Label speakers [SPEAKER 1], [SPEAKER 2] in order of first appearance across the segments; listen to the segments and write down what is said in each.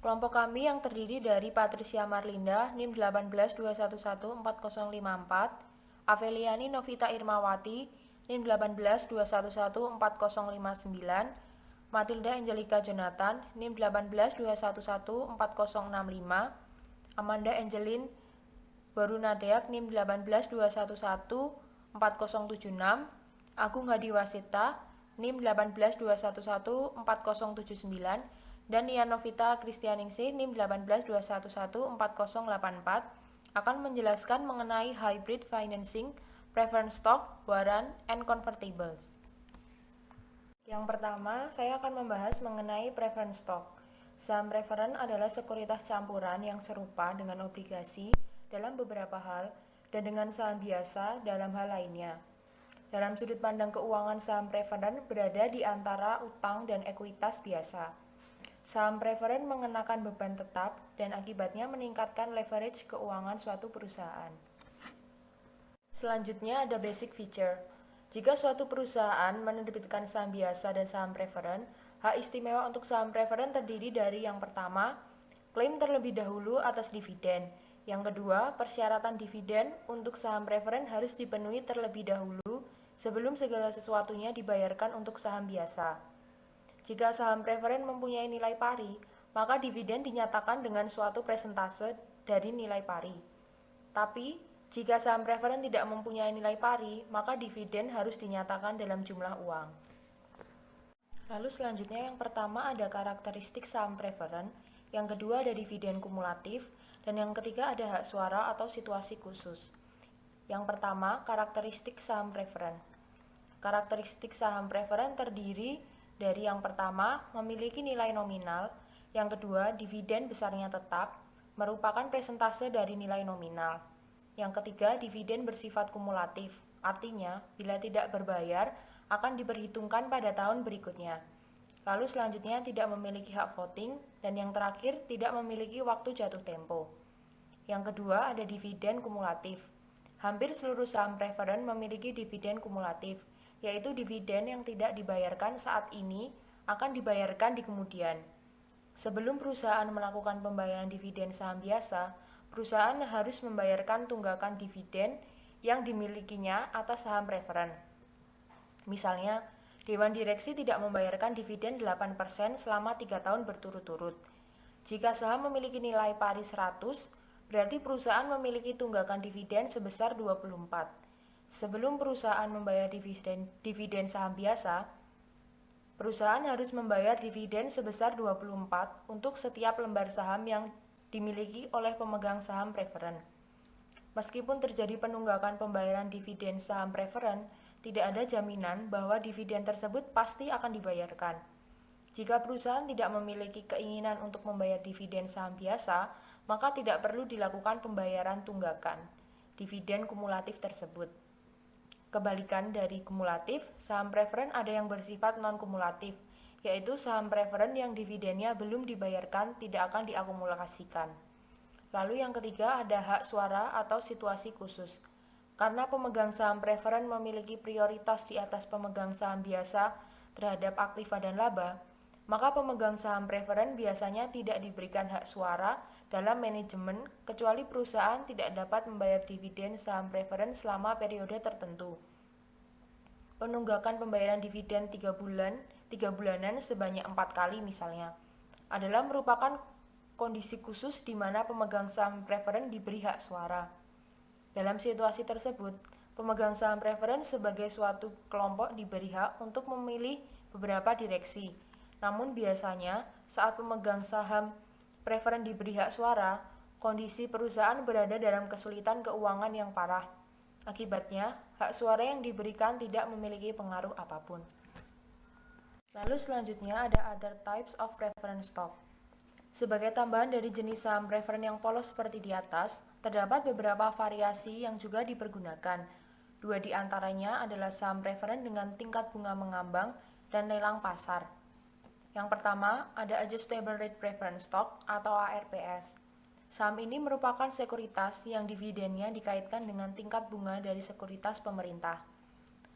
[SPEAKER 1] Kelompok kami yang terdiri dari Patricia Marlinda, NIM 182114054, Aveliani Novita Irmawati, NIM 182114059, Matilda Angelica Jonathan, NIM 182114065, Amanda Angelin Barunadeak, NIM 182114076, Agung Hadi Wasita, NIM 182114079, dan Nia Novita Kristianingsih, NIM 182114084 akan menjelaskan mengenai hybrid financing, preference stock, warrant, and convertibles. Yang pertama, saya akan membahas mengenai preference stock. Saham preferen adalah sekuritas campuran yang serupa dengan obligasi dalam beberapa hal dan dengan saham biasa dalam hal lainnya. Dalam sudut pandang keuangan, saham preferen berada di antara utang dan ekuitas biasa. Saham preferen mengenakan beban tetap dan akibatnya meningkatkan leverage keuangan suatu perusahaan. Selanjutnya ada basic feature. Jika suatu perusahaan menerbitkan saham biasa dan saham preferen, hak istimewa untuk saham preferen terdiri dari yang pertama, klaim terlebih dahulu atas dividen. Yang kedua, persyaratan dividen untuk saham preferen harus dipenuhi terlebih dahulu sebelum segala sesuatunya dibayarkan untuk saham biasa. Jika saham preferen mempunyai nilai pari, maka dividen dinyatakan dengan suatu persentase dari nilai pari. Tapi, jika saham preferen tidak mempunyai nilai pari, maka dividen harus dinyatakan dalam jumlah uang. Lalu selanjutnya yang pertama ada karakteristik saham preferen, yang kedua ada dividen kumulatif, dan yang ketiga ada hak suara atau situasi khusus. Yang pertama, karakteristik saham preferen. Karakteristik saham preferen terdiri dari yang pertama, memiliki nilai nominal, yang kedua, dividen besarnya tetap, merupakan persentase dari nilai nominal. Yang ketiga, dividen bersifat kumulatif, artinya bila tidak berbayar akan diperhitungkan pada tahun berikutnya. Lalu selanjutnya tidak memiliki hak voting, dan yang terakhir tidak memiliki waktu jatuh tempo. Yang kedua ada dividen kumulatif. Hampir seluruh saham preferen memiliki dividen kumulatif, yaitu dividen yang tidak dibayarkan saat ini akan dibayarkan di kemudian. Sebelum perusahaan melakukan pembayaran dividen saham biasa, perusahaan harus membayarkan tunggakan dividen yang dimilikinya atas saham preferen. Misalnya, Dewan Direksi tidak membayarkan dividen 8% selama 3 tahun berturut-turut. Jika saham memiliki nilai pari 100, berarti perusahaan memiliki tunggakan dividen sebesar 24. Sebelum perusahaan membayar dividen saham biasa, perusahaan harus membayar dividen sebesar 24 untuk setiap lembar saham yang dimiliki oleh pemegang saham preferen. Meskipun terjadi penunggakan pembayaran dividen saham preferen, tidak ada jaminan bahwa dividen tersebut pasti akan dibayarkan. Jika perusahaan tidak memiliki keinginan untuk membayar dividen saham biasa, maka tidak perlu dilakukan pembayaran tunggakan dividen kumulatif tersebut. Kebalikan dari kumulatif, saham preferen ada yang bersifat non-kumulatif, yaitu saham preferen yang dividennya belum dibayarkan tidak akan diakumulasikan. Lalu yang ketiga ada hak suara atau situasi khusus. Karena pemegang saham preferen memiliki prioritas di atas pemegang saham biasa terhadap aktiva dan laba, maka pemegang saham preferen biasanya tidak diberikan hak suara dalam manajemen kecuali perusahaan tidak dapat membayar dividen saham preferen selama periode tertentu. Penunggakan pembayaran dividen 3 bulanan sebanyak 4 kali misalnya, adalah merupakan kondisi khusus di mana pemegang saham preferen diberi hak suara. Dalam situasi tersebut, pemegang saham preferen sebagai suatu kelompok diberi hak untuk memilih beberapa direksi. Namun biasanya, saat pemegang saham preferen diberi hak suara, kondisi perusahaan berada dalam kesulitan keuangan yang parah. Akibatnya, hak suara yang diberikan tidak memiliki pengaruh apapun. Lalu selanjutnya ada other types of preference stock. Sebagai tambahan dari jenis saham preferen yang polos seperti di atas, terdapat beberapa variasi yang juga dipergunakan. 2 di antaranya adalah saham preferen dengan tingkat bunga mengambang dan lelang pasar. Yang pertama, ada Adjustable Rate Preference Stock atau ARPS. Saham ini merupakan sekuritas yang dividennya dikaitkan dengan tingkat bunga dari sekuritas pemerintah.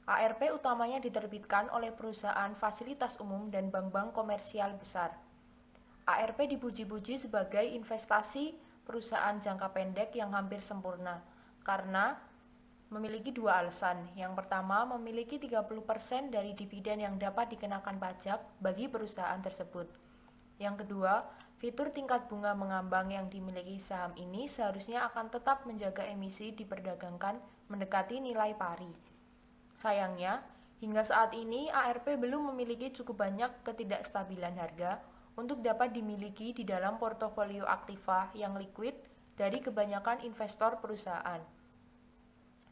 [SPEAKER 1] ARP utamanya diterbitkan oleh perusahaan fasilitas umum dan bank-bank komersial besar. ARP dipuji-puji sebagai investasi perusahaan jangka pendek yang hampir sempurna karena memiliki dua alasan. Yang pertama, memiliki 30% dari dividen yang dapat dikenakan pajak bagi perusahaan tersebut. Yang kedua, fitur tingkat bunga mengambang yang dimiliki saham ini seharusnya akan tetap menjaga emisi diperdagangkan mendekati nilai pari. Sayangnya, hingga saat ini ARP belum memiliki cukup banyak ketidakstabilan harga untuk dapat dimiliki di dalam portofolio aktiva yang liquid dari kebanyakan investor perusahaan.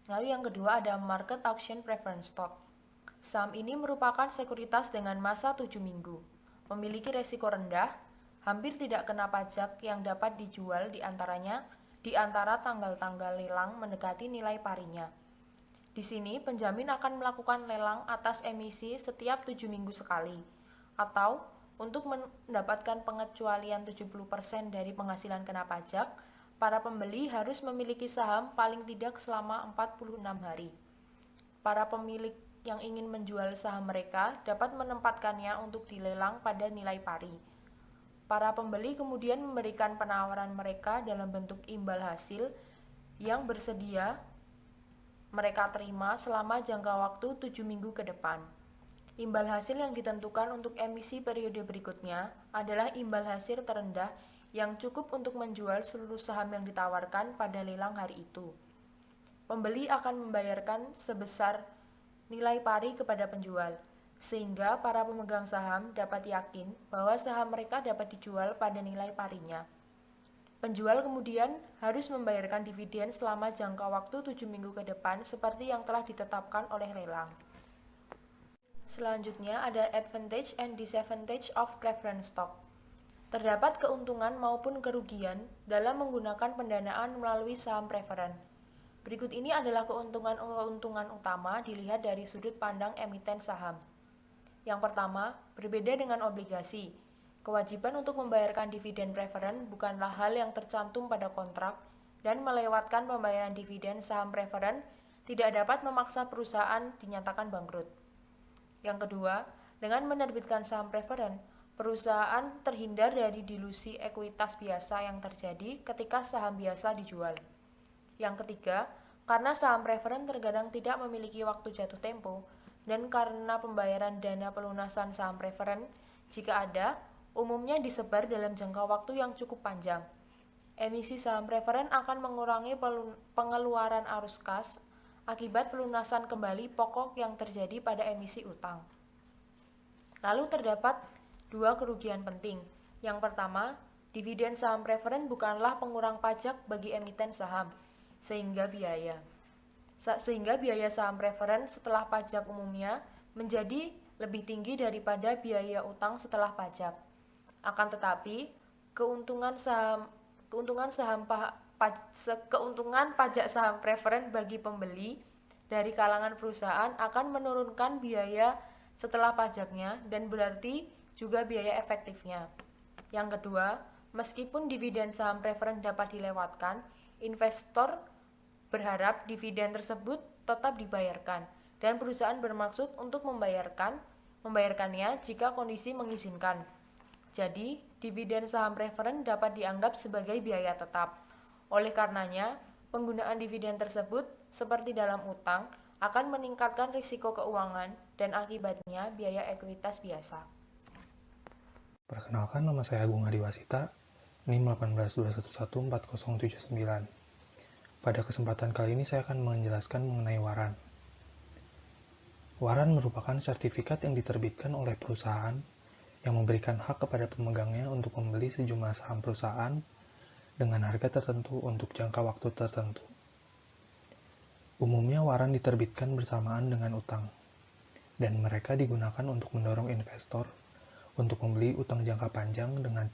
[SPEAKER 1] Lalu yang kedua ada Market Auction Preference Stock. Saham ini merupakan sekuritas dengan masa 7 minggu, memiliki resiko rendah, hampir tidak kena pajak yang dapat dijual di antara tanggal-tanggal lelang mendekati nilai parinya. Di sini penjamin akan melakukan lelang atas emisi setiap 7 minggu sekali, atau untuk mendapatkan pengecualian 70% dari penghasilan kena pajak, para pembeli harus memiliki saham paling tidak selama 46 hari. Para pemilik yang ingin menjual saham mereka dapat menempatkannya untuk dilelang pada nilai pari. Para pembeli kemudian memberikan penawaran mereka dalam bentuk imbal hasil yang bersedia mereka terima selama jangka waktu 7 minggu ke depan. Imbal hasil yang ditentukan untuk emisi periode berikutnya adalah imbal hasil terendah yang cukup untuk menjual seluruh saham yang ditawarkan pada lelang hari itu. Pembeli akan membayarkan sebesar nilai pari kepada penjual, sehingga para pemegang saham dapat yakin bahwa saham mereka dapat dijual pada nilai parinya. Penjual kemudian harus membayarkan dividen selama jangka waktu 7 minggu ke depan seperti yang telah ditetapkan oleh lelang. Selanjutnya ada advantage and disadvantage of preference stock. Terdapat keuntungan maupun kerugian dalam menggunakan pendanaan melalui saham preferen. Berikut ini adalah keuntungan utama dilihat dari sudut pandang emiten saham. Yang pertama, berbeda dengan obligasi. Kewajiban untuk membayarkan dividen preferen bukanlah hal yang tercantum pada kontrak, dan melewatkan pembayaran dividen saham preferen tidak dapat memaksa perusahaan dinyatakan bangkrut. Yang kedua, dengan menerbitkan saham preferen, perusahaan terhindar dari dilusi ekuitas biasa yang terjadi ketika saham biasa dijual. Yang ketiga, karena saham preferen terkadang tidak memiliki waktu jatuh tempo, dan karena pembayaran dana pelunasan saham preferen, jika ada, umumnya disebar dalam jangka waktu yang cukup panjang. Emisi saham preferen akan mengurangi pengeluaran arus kas akibat pelunasan kembali pokok yang terjadi pada emisi utang. Lalu terdapat dua kerugian penting. Yang pertama, dividen saham preferen bukanlah pengurang pajak bagi emiten saham, sehingga biaya saham preferen setelah pajak umumnya menjadi lebih tinggi daripada biaya utang setelah pajak. Akan tetapi, keuntungan pajak saham preferen bagi pembeli dari kalangan perusahaan akan menurunkan biaya setelah pajaknya dan berarti juga biaya efektifnya. Yang kedua, meskipun dividen saham preferen dapat dilewatkan, investor berharap dividen tersebut tetap dibayarkan dan perusahaan bermaksud untuk membayarkannya jika kondisi mengizinkan. Jadi, dividen saham preferen dapat dianggap sebagai biaya tetap. Oleh karenanya, penggunaan dividen tersebut seperti dalam utang akan meningkatkan risiko keuangan dan akibatnya biaya ekuitas biasa.
[SPEAKER 2] Perkenalkan, nama saya Agung Adiwasita, NIM 182114079. Pada kesempatan kali ini saya akan menjelaskan mengenai waran. Waran merupakan sertifikat yang diterbitkan oleh perusahaan yang memberikan hak kepada pemegangnya untuk membeli sejumlah saham perusahaan dengan harga tertentu untuk jangka waktu tertentu. Umumnya waran diterbitkan bersamaan dengan utang, dan mereka digunakan untuk mendorong investor untuk membeli utang jangka panjang dengan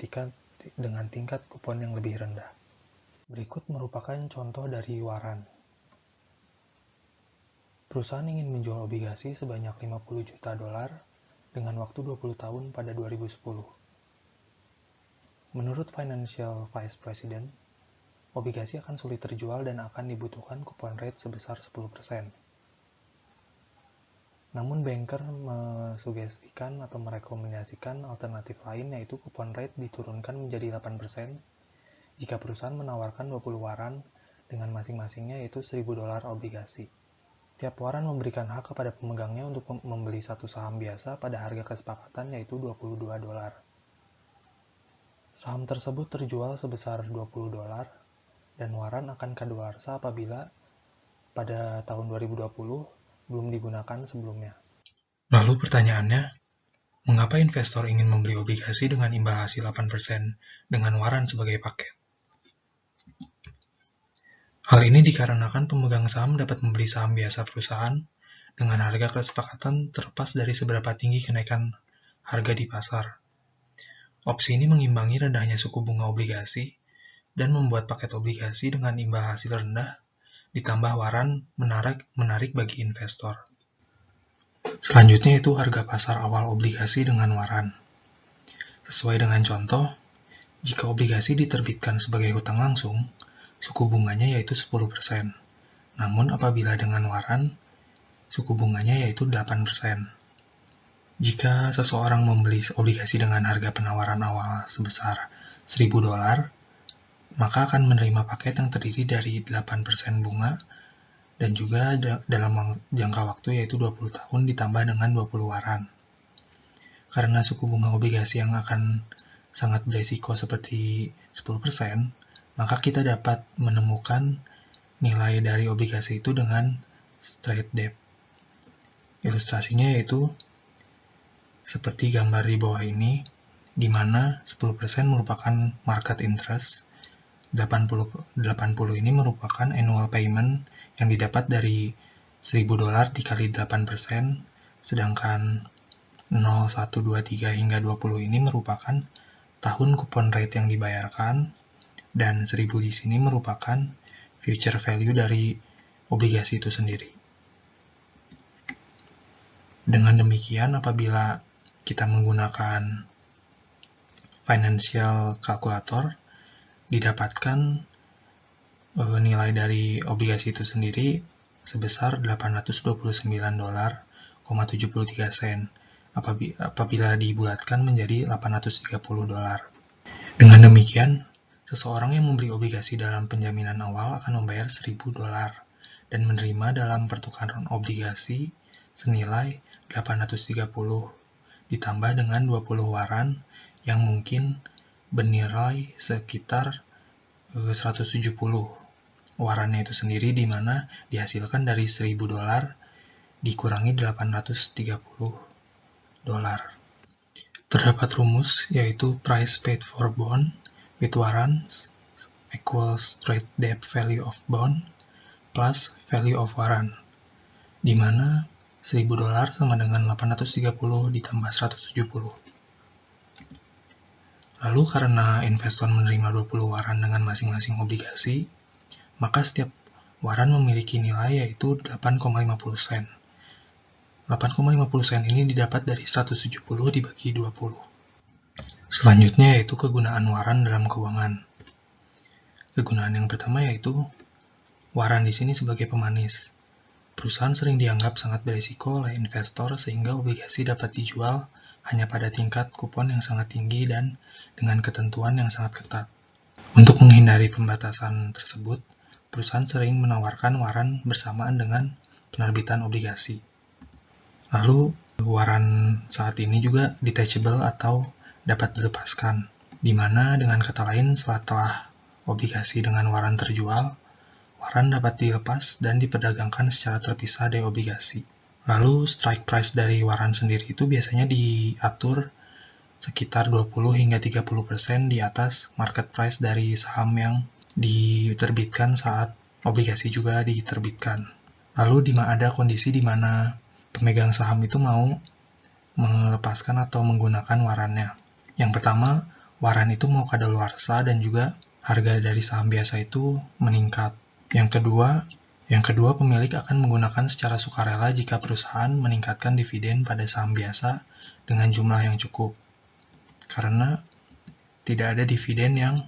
[SPEAKER 2] tingkat kupon yang lebih rendah. Berikut merupakan contoh dari waran. Perusahaan ingin menjual obligasi sebanyak 50 juta dolar dengan waktu 20 tahun pada 2010. Menurut Financial Vice President, obligasi akan sulit terjual dan akan dibutuhkan kupon rate sebesar 10%. Namun banker mesugestikan atau merekomendasikan alternatif lain, yaitu coupon rate diturunkan menjadi 8% jika perusahaan menawarkan 20 waran dengan masing-masingnya yaitu $1.000 obligasi. Setiap waran memberikan hak kepada pemegangnya untuk membeli satu saham biasa pada harga kesepakatan yaitu $22. Saham tersebut terjual sebesar $20 dan waran akan kadaluarsa apabila pada tahun 2020 belum digunakan sebelumnya.
[SPEAKER 3] Lalu pertanyaannya, mengapa investor ingin membeli obligasi dengan imbal hasil 8% dengan waran sebagai paket? Hal ini dikarenakan pemegang saham dapat membeli saham biasa perusahaan dengan harga kesepakatan terlepas dari seberapa tinggi kenaikan harga di pasar. Opsi ini mengimbangi rendahnya suku bunga obligasi dan membuat paket obligasi dengan imbal hasil rendah ditambah waran menarik bagi investor. Selanjutnya itu harga pasar awal obligasi dengan waran. Sesuai dengan contoh, jika obligasi diterbitkan sebagai hutang langsung, suku bunganya yaitu 10%. Namun apabila dengan waran, suku bunganya yaitu 8%. Jika seseorang membeli obligasi dengan harga penawaran awal sebesar $1.000, maka akan menerima paket yang terdiri dari 8% bunga dan juga dalam jangka waktu yaitu 20 tahun ditambah dengan 20 waran. Karena suku bunga obligasi yang akan sangat beresiko seperti 10%, maka kita dapat menemukan nilai dari obligasi itu dengan straight debt. Ilustrasinya yaitu seperti gambar di bawah ini, di mana 10% merupakan market interest, 80 ini merupakan annual payment yang didapat dari $1.000 dikali 8%, sedangkan 0, 1, 2, 3 hingga 20 ini merupakan tahun coupon rate yang dibayarkan, dan 1.000 di sini merupakan future value dari obligasi itu sendiri. Dengan demikian, apabila kita menggunakan financial calculator, didapatkan nilai dari obligasi itu sendiri sebesar $829.73 apabila dibulatkan menjadi $830. Dengan demikian, seseorang yang membeli obligasi dalam penjaminan awal akan membayar $1.000 dan menerima dalam pertukaran obligasi senilai $830 ditambah dengan 20 waran yang mungkin bernilai sekitar 170. Warannya itu sendiri di mana dihasilkan dari $1.000 dikurangi $830. Terdapat rumus yaitu price paid for bond with warrants equals straight debt value of bond plus value of warrant, di mana $1.000 sama dengan 830 ditambah 170. Lalu karena investor menerima 20 waran dengan masing-masing obligasi, maka setiap waran memiliki nilai yaitu 8,50 sen. 8,50 sen ini didapat dari 170 dibagi 20. Selanjutnya yaitu kegunaan waran dalam keuangan. Kegunaan yang pertama yaitu waran di sini sebagai pemanis. Perusahaan sering dianggap sangat berisiko oleh investor sehingga obligasi dapat dijual hanya pada tingkat kupon yang sangat tinggi dan dengan ketentuan yang sangat ketat. Untuk menghindari pembatasan tersebut, perusahaan sering menawarkan waran bersamaan dengan penerbitan obligasi. Lalu, waran saat ini juga detachable atau dapat dilepaskan, di mana dengan kata lain setelah obligasi dengan waran terjual, waran dapat dilepas dan diperdagangkan secara terpisah dari obligasi. Lalu strike price dari waran sendiri itu biasanya diatur sekitar 20 hingga 30% di atas market price dari saham yang diterbitkan saat obligasi juga diterbitkan. Lalu ada kondisi di mana pemegang saham itu mau melepaskan atau menggunakan warannya. Yang pertama, waran itu mau kadaluarsa dan juga harga dari saham biasa itu meningkat. Yang kedua, pemilik akan menggunakan secara sukarela jika perusahaan meningkatkan dividen pada saham biasa dengan jumlah yang cukup. Karena tidak ada dividen yang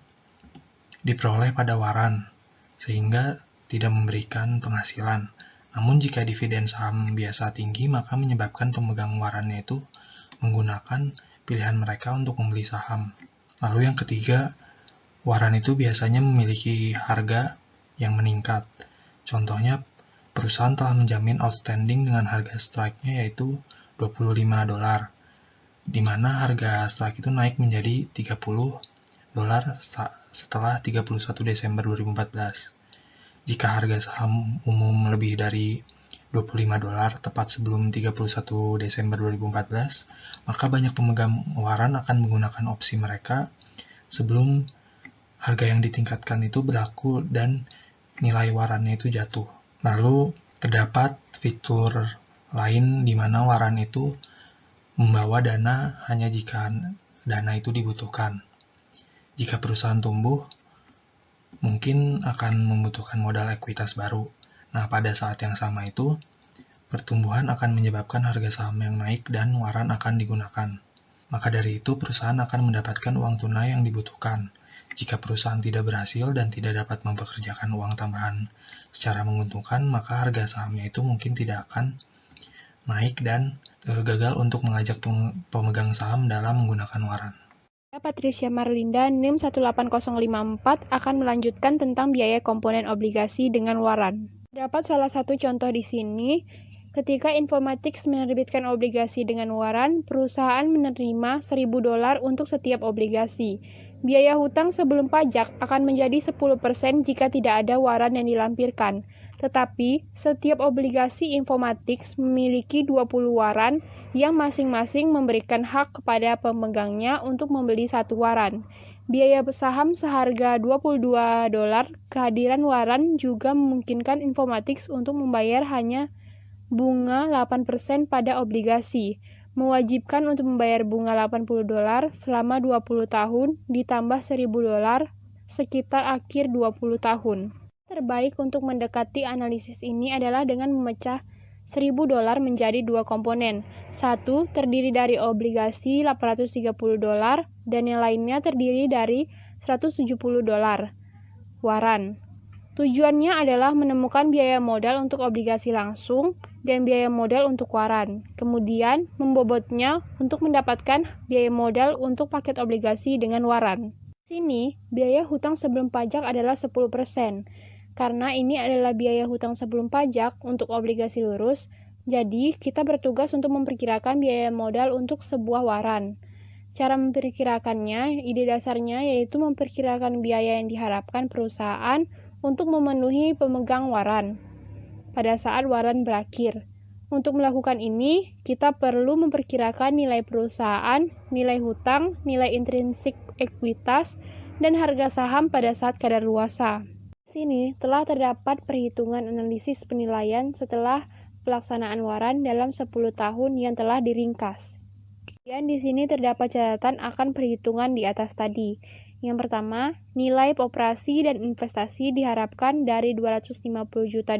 [SPEAKER 3] diperoleh pada waran, sehingga tidak memberikan penghasilan. Namun jika dividen saham biasa tinggi, maka menyebabkan pemegang warannya itu menggunakan pilihan mereka untuk membeli saham. Lalu yang ketiga, waran itu biasanya memiliki harga yang meningkat. Contohnya, perusahaan telah menjamin outstanding dengan harga strike-nya yaitu $25, di mana harga strike itu naik menjadi $30 setelah 31 Desember 2014. Jika harga saham umum lebih dari $25 tepat sebelum 31 Desember 2014, maka banyak pemegang waran akan menggunakan opsi mereka sebelum harga yang ditingkatkan itu berlaku dan nilai warannya itu jatuh. Lalu terdapat fitur lain di mana waran itu membawa dana hanya jika dana itu dibutuhkan. Jika perusahaan tumbuh, mungkin akan membutuhkan modal ekuitas baru. Nah, pada saat yang sama itu, pertumbuhan akan menyebabkan harga saham yang naik dan waran akan digunakan. Maka dari itu, perusahaan akan mendapatkan uang tunai yang dibutuhkan. Jika perusahaan tidak berhasil dan tidak dapat mempekerjakan uang tambahan secara menguntungkan, maka harga sahamnya itu mungkin tidak akan naik dan gagal untuk mengajak pemegang saham dalam menggunakan waran.
[SPEAKER 4] Patricia Marlinda, NIM 18054, akan melanjutkan tentang biaya komponen obligasi dengan waran. Dapat salah satu contoh di sini, ketika Informatics menerbitkan obligasi dengan waran, perusahaan menerima $1.000 untuk setiap obligasi. Biaya hutang sebelum pajak akan menjadi 10% jika tidak ada waran yang dilampirkan. Tetapi, setiap obligasi Informatics memiliki 20 waran yang masing-masing memberikan hak kepada pemegangnya untuk membeli satu waran. Biaya saham seharga $22, kehadiran waran juga memungkinkan Informatics untuk membayar hanya bunga 8% pada obligasi, mewajibkan untuk membayar bunga $80 selama 20 tahun ditambah $1.000 sekitar akhir 20 tahun. Terbaik untuk mendekati analisis ini adalah dengan memecah $1.000 menjadi dua komponen. Satu terdiri dari obligasi $830 dan yang lainnya terdiri dari $170 waran. Tujuannya adalah menemukan biaya modal untuk obligasi langsung dan biaya modal untuk waran. Kemudian membobotnya untuk mendapatkan biaya modal untuk paket obligasi dengan waran. Di sini, biaya hutang sebelum pajak adalah 10%. Karena ini adalah biaya hutang sebelum pajak untuk obligasi lurus, jadi kita bertugas untuk memperkirakan biaya modal untuk sebuah waran. Cara memperkirakannya, ide dasarnya yaitu memperkirakan biaya yang diharapkan perusahaan untuk memenuhi pemegang waran pada saat waran berakhir. Untuk melakukan ini, kita perlu memperkirakan nilai perusahaan, nilai hutang, nilai intrinsik ekuitas, dan harga saham pada saat kadaluarsa. Di sini telah terdapat perhitungan analisis penilaian setelah pelaksanaan waran dalam 10 tahun yang telah diringkas. Kemudian di sini terdapat catatan akan perhitungan di atas tadi. Yang pertama, nilai operasi dan investasi diharapkan dari $250 juta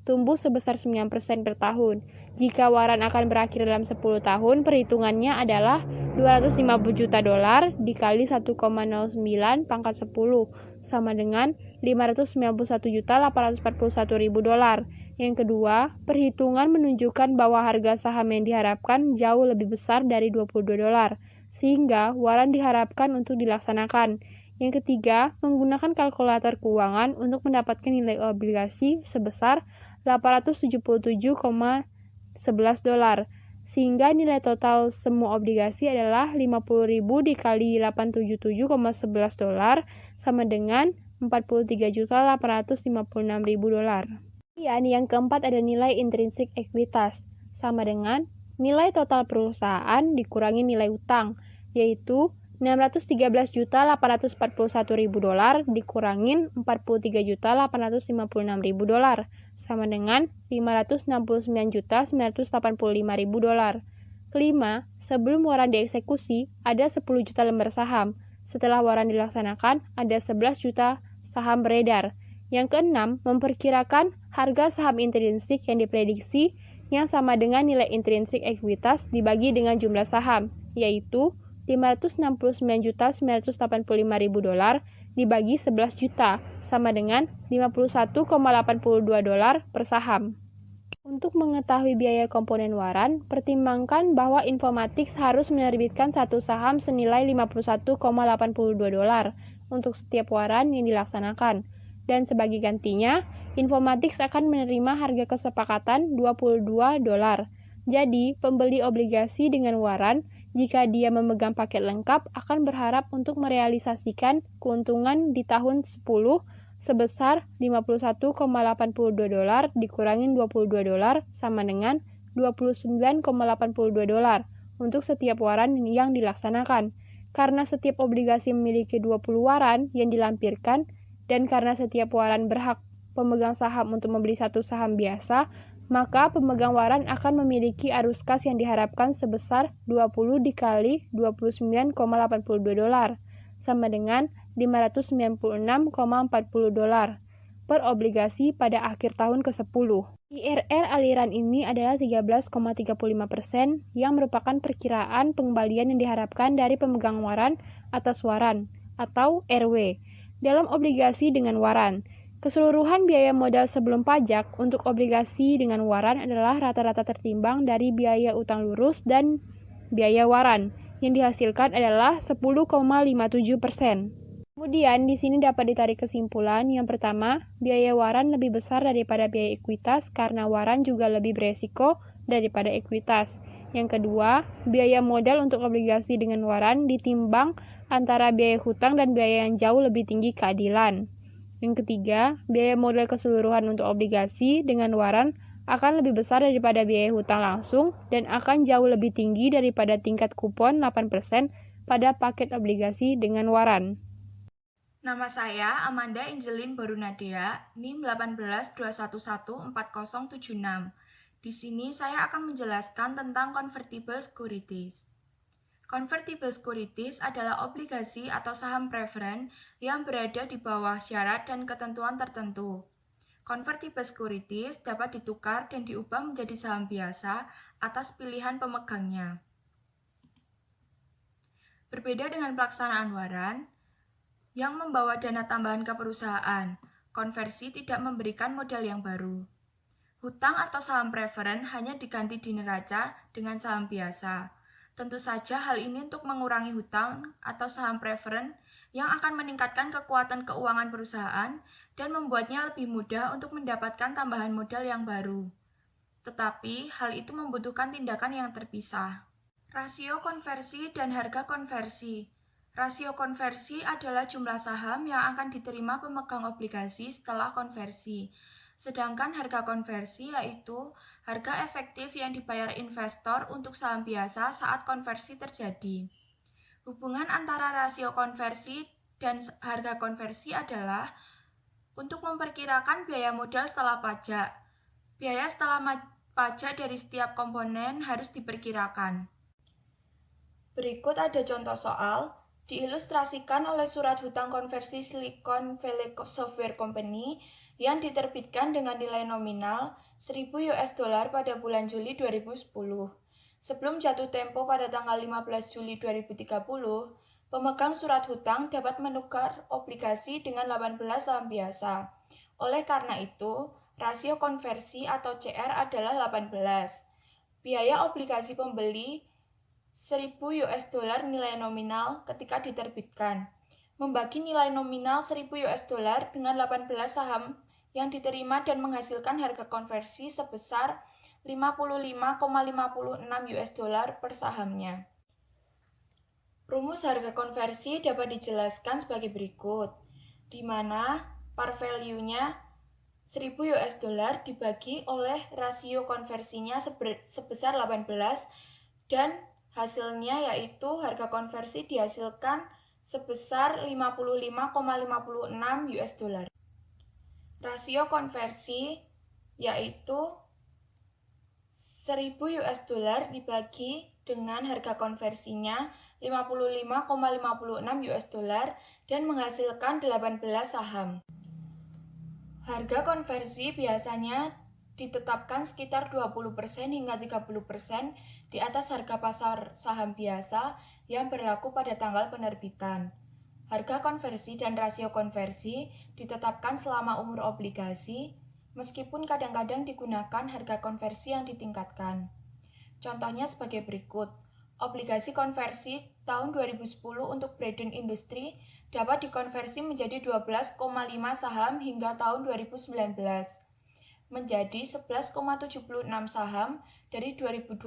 [SPEAKER 4] tumbuh sebesar 9% per tahun. Jika waran akan berakhir dalam 10 tahun, perhitungannya adalah $250 juta dikali 1,09 pangkat 10 sama dengan $591.841.000. Yang kedua, perhitungan menunjukkan bahwa harga saham yang diharapkan jauh lebih besar dari $22, sehingga waran diharapkan untuk dilaksanakan. Yang ketiga, menggunakan kalkulator keuangan untuk mendapatkan nilai obligasi sebesar $877,11, sehingga nilai total semua obligasi adalah 50.000 dikali $877,11 sama dengan $43.856.000. Kemudian yang keempat ada nilai intrinsik ekuitas, sama dengan nilai total perusahaan dikurangi nilai utang, yaitu $613.841.000 dikurangin $43.856.000 sama dengan $569.985.000. Kelima, sebelum waran dieksekusi, ada 10 juta lembar saham. Setelah waran dilaksanakan, ada 11 juta saham beredar. Yang keenam, memperkirakan harga saham intrinsik yang diprediksi yang sama dengan nilai intrinsik ekuitas dibagi dengan jumlah saham, yaitu $569.985.000 dibagi 11 juta, sama dengan $51,82 per saham. Untuk mengetahui biaya komponen waran, pertimbangkan bahwa Informatics harus menerbitkan satu saham senilai $51,82 untuk setiap waran yang dilaksanakan. Dan sebagai gantinya, Informatics akan menerima harga kesepakatan $22. Jadi, pembeli obligasi dengan waran, jika dia memegang paket lengkap, akan berharap untuk merealisasikan keuntungan di tahun 10 sebesar $51,82 dikurangin $22 sama dengan $29,82 untuk setiap waran yang dilaksanakan. Karena setiap obligasi memiliki 20 waran yang dilampirkan dan karena setiap waran berhak pemegang saham untuk membeli satu saham biasa, maka pemegang waran akan memiliki arus kas yang diharapkan sebesar 20 dikali $29,82 sama dengan $596,40 per obligasi pada akhir tahun ke-10. IRR aliran ini adalah 13,35% yang merupakan perkiraan pengembalian yang diharapkan dari pemegang waran atas waran atau RW dalam obligasi dengan waran. Keseluruhan biaya modal sebelum pajak untuk obligasi dengan waran adalah rata-rata tertimbang dari biaya utang lurus dan biaya waran yang dihasilkan adalah 10,57%. Kemudian, di sini dapat ditarik kesimpulan. Yang pertama, biaya waran lebih besar daripada biaya ekuitas karena waran juga lebih beresiko daripada ekuitas. Yang kedua, biaya modal untuk obligasi dengan waran ditimbang antara biaya hutang dan biaya yang jauh lebih tinggi keadilan. Yang ketiga, biaya modal keseluruhan untuk obligasi dengan waran akan lebih besar daripada biaya hutang langsung dan akan jauh lebih tinggi daripada tingkat kupon 8% pada paket obligasi dengan waran.
[SPEAKER 5] Nama saya Amanda Angelin Borunadea, NIM 182114076. Di sini saya akan menjelaskan tentang convertible securities. Convertible securities adalah obligasi atau saham preferen yang berada di bawah syarat dan ketentuan tertentu. Convertible securities dapat ditukar dan diubah menjadi saham biasa atas pilihan pemegangnya. Berbeda dengan pelaksanaan waran, yang membawa dana tambahan ke perusahaan, konversi tidak memberikan modal yang baru. Hutang atau saham preferen hanya diganti di neraca dengan saham biasa. Tentu saja hal ini untuk mengurangi hutang atau saham preferen yang akan meningkatkan kekuatan keuangan perusahaan dan membuatnya lebih mudah untuk mendapatkan tambahan modal yang baru. Tetapi hal itu membutuhkan tindakan yang terpisah. Rasio konversi dan harga konversi. Rasio konversi adalah jumlah saham yang akan diterima pemegang obligasi setelah konversi. Sedangkan harga konversi yaitu harga efektif yang dibayar investor untuk saham biasa saat konversi terjadi. Hubungan antara rasio konversi dan harga konversi adalah untuk memperkirakan biaya modal setelah pajak. Biaya setelah pajak dari setiap komponen harus diperkirakan. Berikut ada contoh soal. Diilustrasikan oleh surat hutang konversi Silicon Valley Software Company yang diterbitkan dengan nilai nominal $1.000 pada bulan Juli 2010. Sebelum jatuh tempo pada tanggal 15 Juli 2030, pemegang surat hutang dapat menukar obligasi dengan 18 saham biasa. Oleh karena itu, rasio konversi atau CR adalah 18. Biaya obligasi pembeli $1.000 nilai nominal ketika diterbitkan. Membagi nilai nominal $1.000 dengan 18 saham yang diterima dan menghasilkan harga konversi sebesar $55,56 per sahamnya. Rumus harga konversi dapat dijelaskan sebagai berikut, di mana par value-nya $1.000 dibagi oleh rasio konversinya sebesar 18 dan hasilnya yaitu harga konversi dihasilkan sebesar $55,56. Rasio konversi yaitu $1.000 dibagi dengan harga konversinya $55,56 dan menghasilkan 18 saham. Harga konversi biasanya ditetapkan sekitar 20% hingga 30% di atas harga pasar saham biasa yang berlaku pada tanggal penerbitan. Harga konversi dan rasio konversi ditetapkan selama umur obligasi meskipun kadang-kadang digunakan harga konversi yang ditingkatkan. Contohnya sebagai berikut. Obligasi konversi tahun 2010 untuk Bredon Industri dapat dikonversi menjadi 12,5 saham hingga tahun 2019, menjadi 11,76 saham dari 2020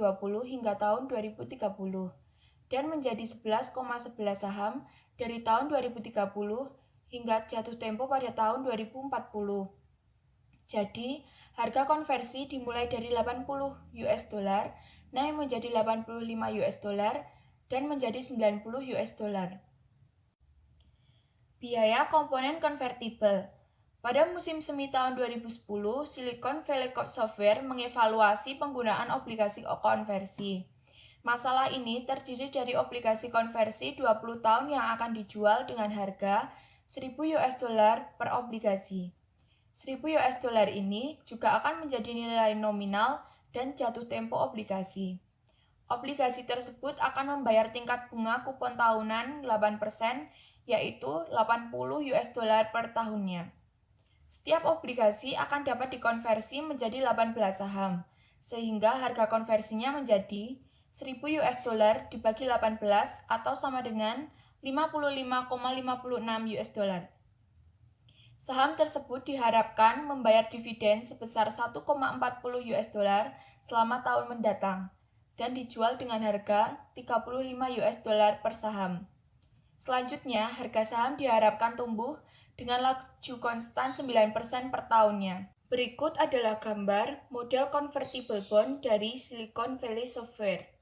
[SPEAKER 5] hingga tahun 2030, dan menjadi 11,11 saham dari tahun 2030 hingga jatuh tempo pada tahun 2040. Jadi, harga konversi dimulai dari 80 US dollar naik menjadi 85 US dollar dan menjadi 90 US dollar. Biaya komponen konvertible. Pada musim semi tahun 2010, Silicon Valley Software mengevaluasi penggunaan obligasi konversi. Masalah ini terdiri dari obligasi konversi 20 tahun yang akan dijual dengan harga 1.000 US dollar per obligasi. 1.000 US dollar ini juga akan menjadi nilai nominal dan jatuh tempo obligasi. Obligasi tersebut akan membayar tingkat bunga kupon tahunan 8%, yaitu 80 US dollar per tahunnya. Setiap obligasi akan dapat dikonversi menjadi 18 saham, sehingga harga konversinya menjadi 1.000 US dollar dibagi 18 atau sama dengan 55,56 US dollar. Saham tersebut diharapkan membayar dividen sebesar 1,40 US dollar selama tahun mendatang dan dijual dengan harga 35 US dollar per saham. Selanjutnya, harga saham diharapkan tumbuh dengan laju konstan 9% per tahunnya. Berikut adalah gambar model convertible bond dari Silicon Valley Software.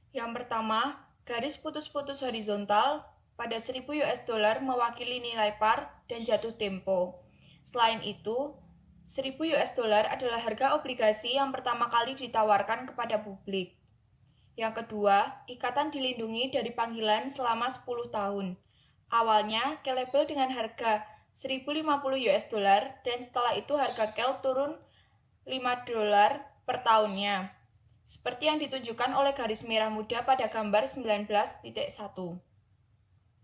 [SPEAKER 5] Yang pertama, garis putus-putus horizontal pada 1.000 US dollar mewakili nilai par dan jatuh tempo. Selain itu, 1.000 US dollar adalah harga obligasi yang pertama kali ditawarkan kepada publik. Yang kedua, ikatan dilindungi dari panggilan selama 10 tahun. Awalnya, K-label dengan harga 1.050 US dollar dan setelah itu harga K turun 5 dolar per tahunnya. Seperti yang ditunjukkan oleh garis merah muda pada gambar 19.1.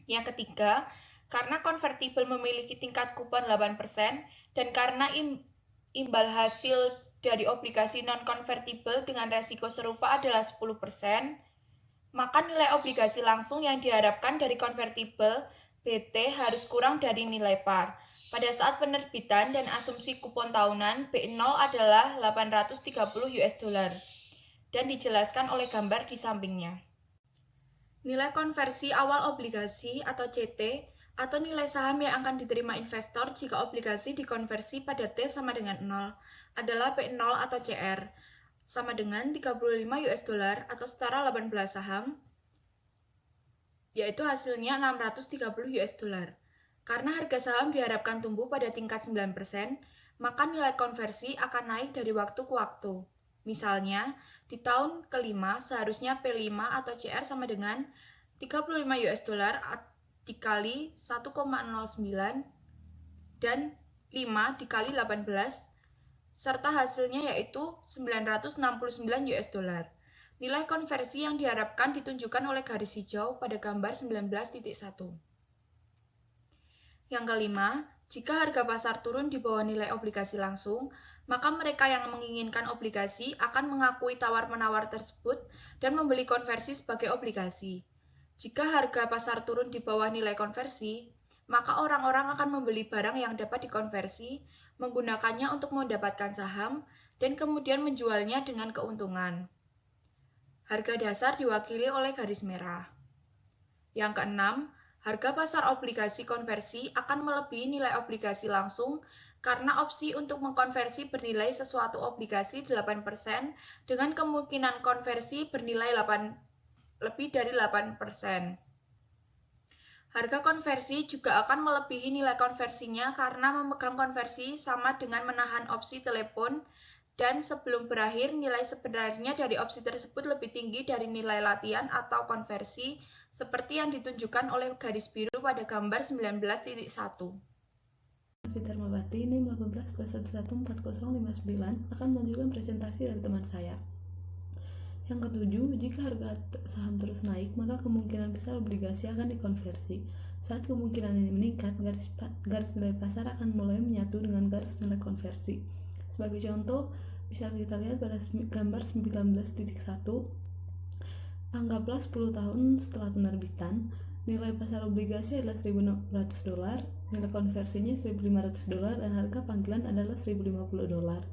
[SPEAKER 5] Yang ketiga, karena konvertibel memiliki tingkat kupon 8% dan karena imbal hasil dari obligasi non-konvertibel dengan resiko serupa adalah 10%, maka nilai obligasi langsung yang diharapkan dari konvertibel BT harus kurang dari nilai par. Pada saat penerbitan dan asumsi kupon tahunan, B0 adalah 830 US dollar dan dijelaskan oleh gambar di sampingnya. Nilai konversi awal obligasi atau CT atau nilai saham yang akan diterima investor jika obligasi dikonversi pada T sama dengan 0 adalah P0 atau CR sama dengan 35 US dollar atau setara 18 saham, yaitu hasilnya 630 US dollar. Karena harga saham diharapkan tumbuh pada tingkat 9%, maka nilai konversi akan naik dari waktu ke waktu. Misalnya, di tahun kelima seharusnya P5 atau CR sama dengan 35 US dollar dikali 1,09 dan 5 dikali 18 serta hasilnya yaitu 969 US dollar. Nilai konversi yang diharapkan ditunjukkan oleh garis hijau pada gambar 19.1. Yang kelima, jika harga pasar turun di bawah nilai obligasi langsung, maka mereka yang menginginkan obligasi akan mengakui tawar-menawar tersebut dan membeli konversi sebagai obligasi. Jika harga pasar turun di bawah nilai konversi, maka orang-orang akan membeli barang yang dapat dikonversi, menggunakannya untuk mendapatkan saham, dan kemudian menjualnya dengan keuntungan. Harga dasar diwakili oleh garis merah. Yang keenam, harga pasar obligasi konversi akan melebihi nilai obligasi langsung karena opsi untuk mengkonversi bernilai sesuatu obligasi 8% dengan kemungkinan konversi bernilai lebih dari 8%. Harga konversi juga akan melebihi nilai konversinya karena memegang konversi sama dengan menahan opsi telepon dan sebelum berakhir nilai sebenarnya dari opsi tersebut lebih tinggi dari nilai latihan atau konversi seperti yang ditunjukkan oleh garis biru pada gambar 19.1.
[SPEAKER 6] Fitar Mabati, NIM 18+114059 akan menunjukkan presentasi dari teman saya. Yang ketujuh, jika harga saham terus naik, maka kemungkinan besar obligasi akan dikonversi. Saat kemungkinan ini meningkat, garis nilai pasar akan mulai menyatu dengan garis nilai konversi. Sebagai contoh, bisa kita lihat pada gambar 19.1. Anggaplah 10 tahun setelah penerbitan, nilai pasar obligasi adalah $1.600, nilai konversinya $1.500, dan harga panggilan adalah $1.050.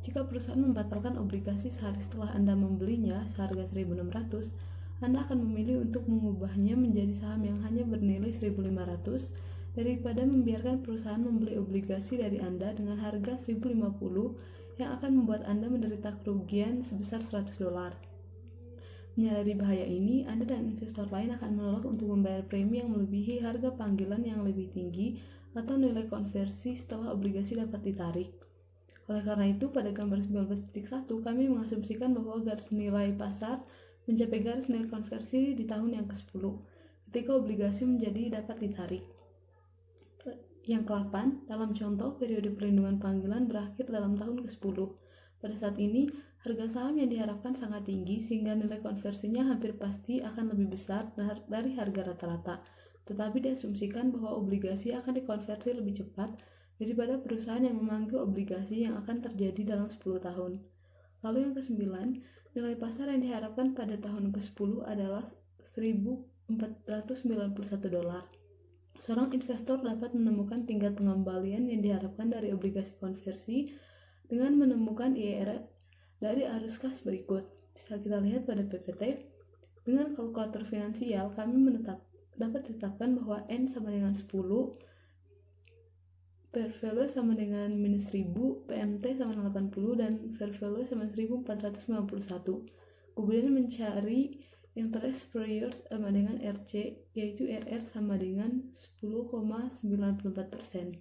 [SPEAKER 6] Jika perusahaan membatalkan obligasi sehari setelah Anda membelinya seharga $1.600, Anda akan memilih untuk mengubahnya menjadi saham yang hanya bernilai $1.500 daripada membiarkan perusahaan membeli obligasi dari Anda dengan harga $1.050 yang akan membuat Anda menderita kerugian sebesar $100. Menyadari bahaya ini, Anda dan investor lain akan menolak untuk membayar premi yang melebihi harga panggilan yang lebih tinggi atau nilai konversi setelah obligasi dapat ditarik. Oleh karena itu, pada gambar 19.1 kami mengasumsikan bahwa garis nilai pasar mencapai garis nilai konversi di tahun yang ke-10 ketika obligasi menjadi dapat ditarik. Yang ke-8, dalam contoh periode perlindungan panggilan berakhir dalam tahun ke-10. Pada saat ini, harga saham yang diharapkan sangat tinggi sehingga nilai konversinya hampir pasti akan lebih besar dari harga rata-rata. Tetapi diasumsikan bahwa obligasi akan dikonversi lebih cepat daripada perusahaan yang memanggil obligasi yang akan terjadi dalam 10 tahun. Lalu yang ke-9, nilai pasar yang diharapkan pada tahun ke-10 adalah $1.491. Seorang investor dapat menemukan tingkat pengembalian yang diharapkan dari obligasi konversi dengan menemukan IRR dari arus kas berikut. Bisa kita lihat pada PPT. Dengan kalkulator finansial, kami dapat ditetapkan bahwa N sama dengan 10, fair value sama dengan minus 1000, PMT sama dengan 80, dan fair value sama 1491. Kemudian mencari interest per year sama dengan RC, yaitu RR sama dengan 10,94%.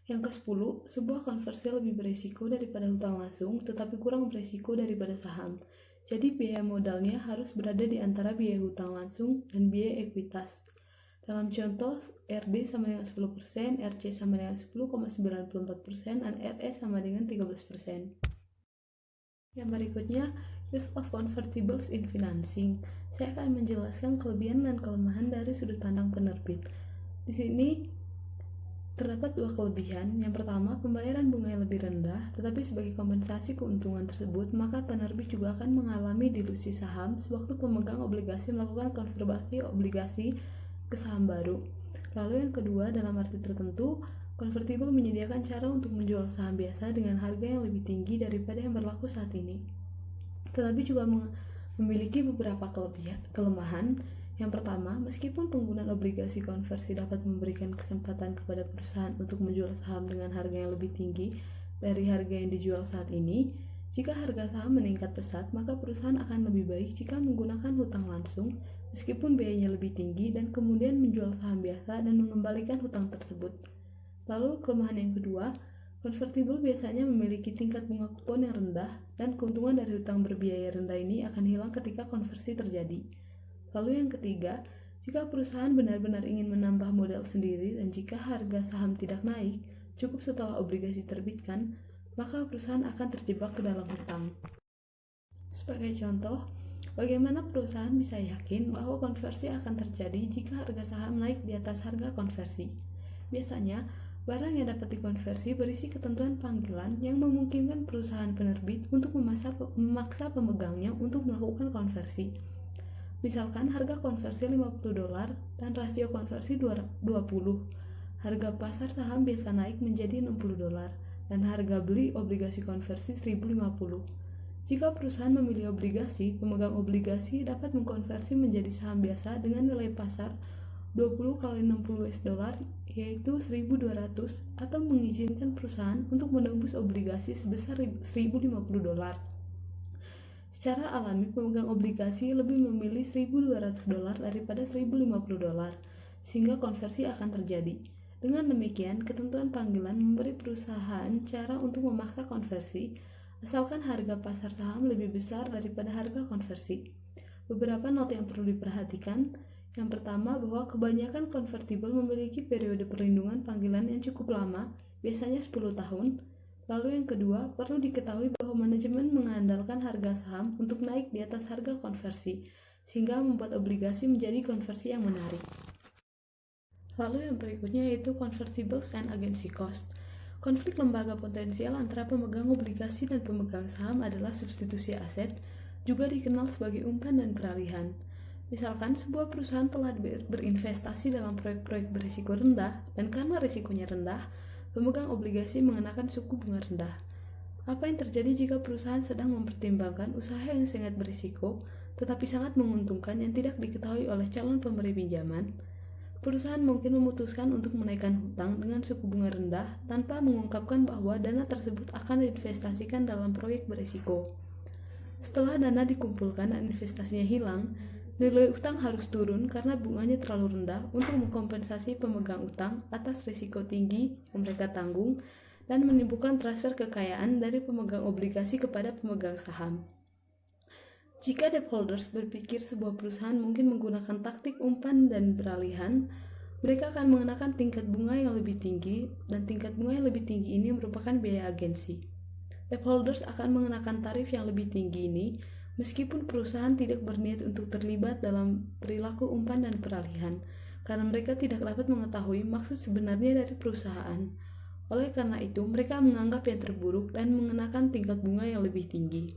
[SPEAKER 6] Yang ke-10, sebuah konversi lebih berisiko daripada hutang langsung, tetapi kurang berisiko daripada saham. Jadi biaya modalnya harus berada di antara biaya hutang langsung dan biaya ekuitas. Dalam contoh, RD sama dengan 10%, RC sama dengan 10,94%, dan RE sama dengan 13%. Yang berikutnya, use of convertibles in financing. Saya akan menjelaskan kelebihan dan kelemahan dari sudut pandang penerbit. Di sini terdapat dua kelebihan. Yang pertama, pembayaran bunga yang lebih rendah, tetapi sebagai kompensasi keuntungan tersebut, maka penerbit juga akan mengalami dilusi saham sewaktu pemegang obligasi melakukan konversi obligasi ke saham baru. Lalu yang kedua, dalam arti tertentu, convertible menyediakan cara untuk menjual saham biasa dengan harga yang lebih tinggi daripada yang berlaku saat ini. Tetapi juga memiliki beberapa kelemahan. Yang pertama, meskipun penggunaan obligasi konversi dapat memberikan kesempatan kepada perusahaan untuk menjual saham dengan harga yang lebih tinggi dari harga yang dijual saat ini, jika harga saham meningkat pesat, maka perusahaan akan lebih baik jika menggunakan hutang langsung meskipun biayanya lebih tinggi dan kemudian menjual saham biasa dan mengembalikan hutang tersebut. Lalu kelemahan yang kedua, convertible biasanya memiliki tingkat bunga kupon yang rendah dan keuntungan dari hutang berbiaya rendah ini akan hilang ketika konversi terjadi. Lalu yang ketiga, jika perusahaan benar-benar ingin menambah modal sendiri dan jika harga saham tidak naik cukup setelah obligasi diterbitkan, maka perusahaan akan terjebak ke dalam hutang. Sebagai contoh, bagaimana perusahaan bisa yakin bahwa konversi akan terjadi jika harga saham naik di atas harga konversi? Biasanya, barang yang dapat dikonversi berisi ketentuan panggilan yang memungkinkan perusahaan penerbit untuk memaksa pemegangnya untuk melakukan konversi. Misalkan harga konversi $50 dan rasio konversi 20. Harga pasar saham biasa naik menjadi $60 dan harga beli obligasi konversi 1.050. Jika perusahaan memilih obligasi, pemegang obligasi dapat mengkonversi menjadi saham biasa dengan nilai pasar 20 kali $60 yaitu 1.200 atau mengizinkan perusahaan untuk menembus obligasi sebesar $1.050. Secara alami, pemegang obligasi lebih memilih $1.200 daripada $1.050, sehingga konversi akan terjadi. Dengan demikian, ketentuan panggilan memberi perusahaan cara untuk memaksa konversi, asalkan harga pasar saham lebih besar daripada harga konversi. Beberapa not yang perlu diperhatikan. Yang pertama, bahwa kebanyakan convertible memiliki periode perlindungan panggilan yang cukup lama, biasanya 10 tahun. Lalu yang kedua, perlu diketahui bahwa manajemen mengandalkan harga saham untuk naik di atas harga konversi, sehingga membuat obligasi menjadi konversi yang menarik. Lalu yang berikutnya yaitu convertibles and agency cost. Konflik lembaga potensial antara pemegang obligasi dan pemegang saham adalah substitusi aset, juga dikenal sebagai umpan dan peralihan. Misalkan sebuah perusahaan telah berinvestasi dalam proyek-proyek berisiko rendah, dan karena risikonya rendah, pemegang obligasi mengenakan suku bunga rendah. Apa yang terjadi jika perusahaan sedang mempertimbangkan usaha yang sangat berisiko, tetapi sangat menguntungkan yang tidak diketahui oleh calon pemberi pinjaman? Perusahaan mungkin memutuskan untuk menaikkan hutang dengan suku bunga rendah tanpa mengungkapkan bahwa dana tersebut akan diinvestasikan dalam proyek berisiko. Setelah dana dikumpulkan dan investasinya hilang, nilai utang harus turun karena bunganya terlalu rendah untuk mengkompensasi pemegang utang atas risiko tinggi yang mereka tanggung dan menimbulkan transfer kekayaan dari pemegang obligasi kepada pemegang saham. Jika debt holders berpikir sebuah perusahaan mungkin menggunakan taktik umpan dan peralihan, mereka akan mengenakan tingkat bunga yang lebih tinggi, dan tingkat bunga yang lebih tinggi ini merupakan biaya agensi. Debt holders akan mengenakan tarif yang lebih tinggi ini, meskipun perusahaan tidak berniat untuk terlibat dalam perilaku umpan dan peralihan, karena mereka tidak dapat mengetahui maksud sebenarnya dari perusahaan. Oleh karena itu, mereka menganggap yang terburuk dan mengenakan tingkat bunga yang lebih tinggi.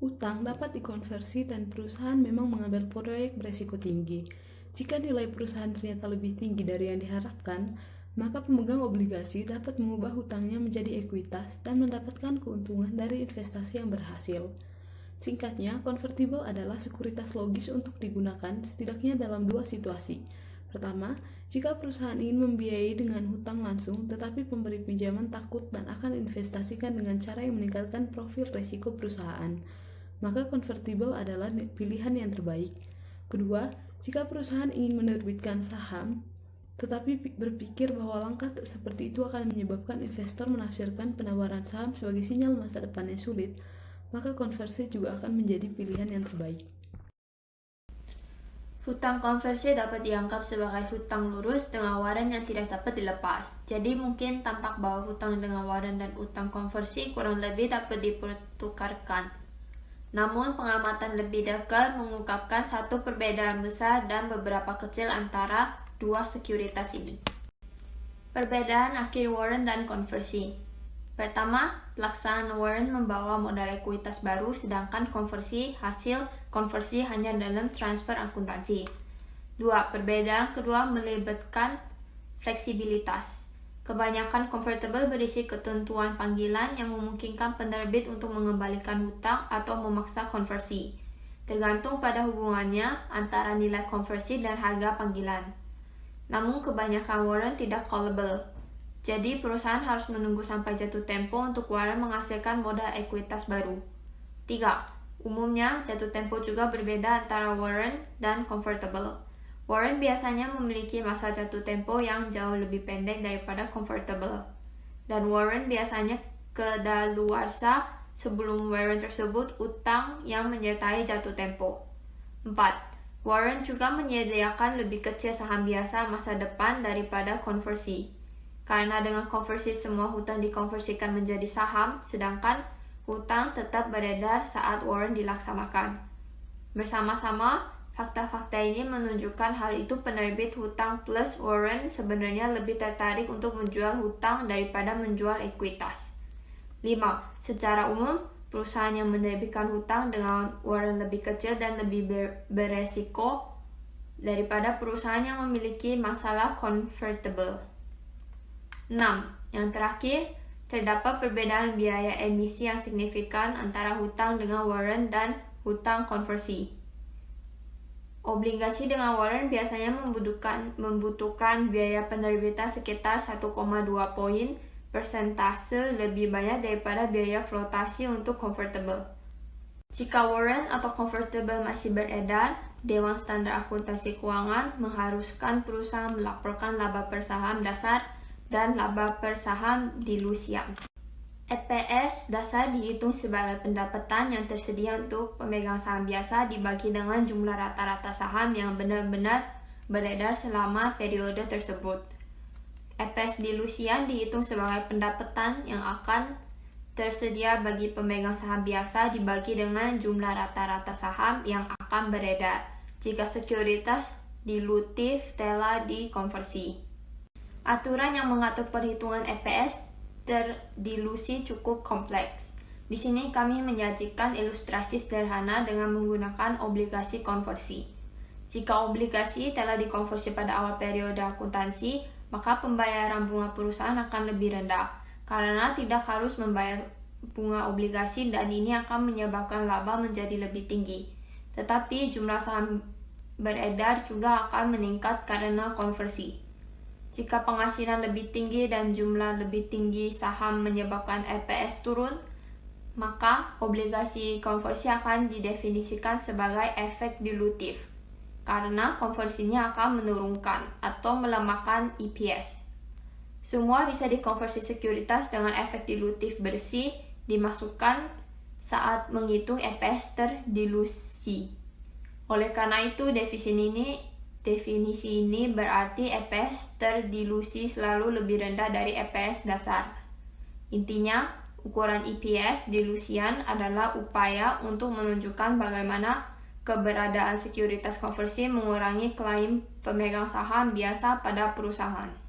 [SPEAKER 6] Utang dapat dikonversi dan perusahaan memang mengambil proyek berisiko tinggi. Jika nilai perusahaan ternyata lebih tinggi dari yang diharapkan, maka pemegang obligasi dapat mengubah hutangnya menjadi ekuitas dan mendapatkan keuntungan dari investasi yang berhasil. Singkatnya, convertible adalah sekuritas logis untuk digunakan setidaknya dalam dua situasi. Pertama, jika perusahaan ingin membiayai dengan hutang langsung, tetapi pemberi pinjaman takut dan akan investasikan dengan cara yang meningkatkan profil risiko perusahaan, maka convertible adalah pilihan yang terbaik. Kedua, jika perusahaan ingin menerbitkan saham, tetapi berpikir bahwa langkah seperti itu akan menyebabkan investor menafsirkan penawaran saham sebagai sinyal masa depan yang sulit, maka konversi juga akan menjadi pilihan yang terbaik.
[SPEAKER 7] Hutang konversi dapat dianggap sebagai hutang lurus dengan waran yang tidak dapat dilepas. Jadi mungkin tampak bahwa hutang dengan waran dan hutang konversi kurang lebih dapat dipertukarkan. Namun pengamatan lebih dekat mengungkapkan satu perbedaan besar dan beberapa kecil antara dua sekuritas ini. Perbedaan akhir waran dan konversi. Pertama, pelaksanaan waran membawa modal ekuitas baru, sedangkan hasil konversi hanya dalam transfer akuntansi. Dua, perbedaan kedua melibatkan fleksibilitas. Kebanyakan convertible berisi ketentuan panggilan yang memungkinkan penerbit untuk mengembalikan hutang atau memaksa konversi, tergantung pada hubungannya antara nilai konversi dan harga panggilan. Namun kebanyakan waran tidak callable. Jadi, perusahaan harus menunggu sampai jatuh tempo untuk waran menghasilkan modal ekuitas baru. 3. Umumnya, jatuh tempo juga berbeda antara warrant dan convertible. Warrant biasanya memiliki masa jatuh tempo yang jauh lebih pendek daripada convertible. Dan warrant biasanya kedaluarsa sebelum warrant tersebut utang yang menyertai jatuh tempo. 4. Warrant juga menyediakan lebih kecil saham biasa masa depan daripada konversi. Karena dengan konversi semua hutang dikonversikan menjadi saham, sedangkan hutang tetap beredar saat warrant dilaksanakan. Bersama-sama, fakta-fakta ini menunjukkan hal itu penerbit hutang plus warrant sebenarnya lebih tertarik untuk menjual hutang daripada menjual ekuitas. 5. Secara umum, perusahaan yang menerbitkan hutang dengan warrant lebih kecil dan lebih beresiko daripada perusahaan yang memiliki masalah convertible. 6. Yang terakhir, terdapat perbedaan biaya emisi yang signifikan antara hutang dengan warrant dan hutang konversi. Obligasi dengan warrant biasanya membutuhkan biaya penerbitan sekitar 1,2 poin persentase lebih banyak daripada biaya flotasi untuk convertible. Jika warrant atau convertible masih beredar, Dewan Standar Akuntansi Keuangan mengharuskan perusahaan melaporkan laba per saham dasar dan laba per saham dilusian. EPS dasar dihitung sebagai pendapatan yang tersedia untuk pemegang saham biasa dibagi dengan jumlah rata-rata saham yang benar-benar beredar selama periode tersebut. EPS dilusian dihitung sebagai pendapatan yang akan tersedia bagi pemegang saham biasa dibagi dengan jumlah rata-rata saham yang akan beredar jika sekuritas dilutif telah dikonversi. Aturan yang mengatur perhitungan EPS terdilusi cukup kompleks. Di sini kami menyajikan ilustrasi sederhana dengan menggunakan obligasi konversi. Jika obligasi telah dikonversi pada awal periode akuntansi, maka pembayaran bunga perusahaan akan lebih rendah, karena tidak harus membayar bunga obligasi dan ini akan menyebabkan laba menjadi lebih tinggi. Tetapi jumlah saham beredar juga akan meningkat karena konversi. Jika penghasilan lebih tinggi dan jumlah lebih tinggi saham menyebabkan EPS turun, maka obligasi konversi akan didefinisikan sebagai efek dilutif, karena konversinya akan menurunkan atau melemahkan EPS. Semua bisa dikonversi sekuritas dengan efek dilutif bersih dimasukkan saat menghitung EPS terdilusi. Oleh karena itu, definisi ini berarti EPS terdilusi selalu lebih rendah dari EPS dasar. Intinya, ukuran EPS dilusian adalah upaya untuk menunjukkan bagaimana keberadaan sekuritas konversi mengurangi klaim pemegang saham biasa pada perusahaan.